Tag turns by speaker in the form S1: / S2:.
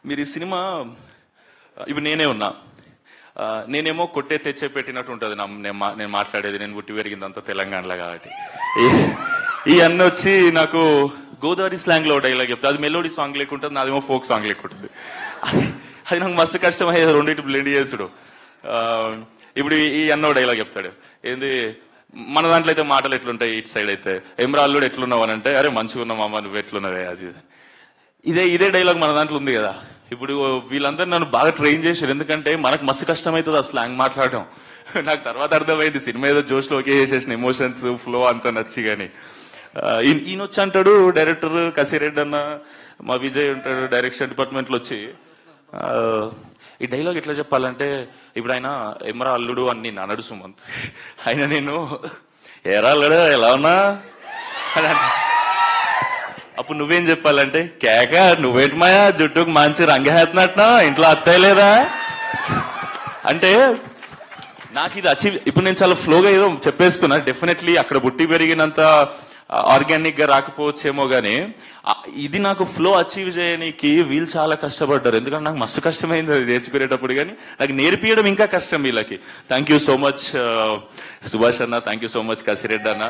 S1: మీరు ఈ సినిమా ఇప్పుడు నేనే ఉన్నా, నేనేమో కొట్టే తెచ్చే పెట్టినట్టు ఉంటుంది నేను మాట్లాడేది. నేను పుట్టి పెరిగిందంతా తెలంగాణలో కాబట్టి ఈ అన్న వచ్చి నాకు గోదావరి స్లాంగ్ లో డైలాగ్ చెప్తా. అది మెలోడీ సాంగ్ లేకుంటుంది, నాదేమో ఫోక్ సాంగ్ లేకుంటుంది. అది నాకు మస్తు కష్టం అయ్యేది రెండింటి బ్లెండ్ చేసుడు. ఇప్పుడు ఈ అన్న డైలాగ్ చెప్తాడు, ఏంది మన దాంట్లో అయితే మాటలు ఎట్లుంటాయి, ఇటు సైడ్ అయితే ఎమ్రాల్లుడు ఎట్లున్నావు అని అంటే, అరే మంచిగా ఉన్నావు మామ, నువ్వు ఎట్లున్నావే, అది ఇదే డైలాగ్ మన దాంట్లో ఉంది కదా. ఇప్పుడు వీళ్ళందరూ నన్ను బాగా ట్రైన్ చేశారు, ఎందుకంటే మనకు మస్తు కష్టమవుతుంది ఆ స్లాంగ్ మాట్లాడటం. నాకు తర్వాత అర్థమైంది, సినిమా ఏదో జోష్లో ఓకే చేసేసిన, ఎమోషన్స్ ఫ్లో అంతా నచ్చి. కానీ ఈయన వచ్చి అంటాడు, డైరెక్టర్ కసిరెడ్డి అన్న, మా విజయ్ ఉంటాడు డైరెక్షన్ డిపార్ట్మెంట్లో వచ్చి, ఈ డైలాగ్ ఎట్లా చెప్పాలంటే, ఇప్పుడు ఆయన ఎమరా అల్లుడు అని నేను అన్నాడు సుమంత్, ఆయన నేను ఎరా అల్లుడు ఎలా ఉన్నా అని. అప్పుడు నువ్వేం చెప్పాలంటే, కేక నువ్వేంటి మాయా జుట్టుకు మంచి రంగేస్తున్నట్నా, ఇంట్లో అత్తయ్య లేదా అంటే, నాకు ఇది అచీవ్. ఇప్పుడు నేను చాలా ఫ్లోగా ఏదో చెప్పేస్తున్నా, డెఫినెట్లీ అక్కడ పుట్టి పెరిగినంత ఆర్గానిక్ గా రాకపోవచ్చేమో గానీ, ఇది నాకు ఫ్లో అచీవ్ చేయడానికి వీళ్ళు చాలా కష్టపడ్డారు. ఎందుకంటే నాకు మస్తు కష్టమైంది అది నేర్చుకునేటప్పుడు, కానీ నాకు నేర్పియడం ఇంకా కష్టం వీళ్ళకి. Thank you so much Subhash అన్న, thank you so much Kasireddy అన్న.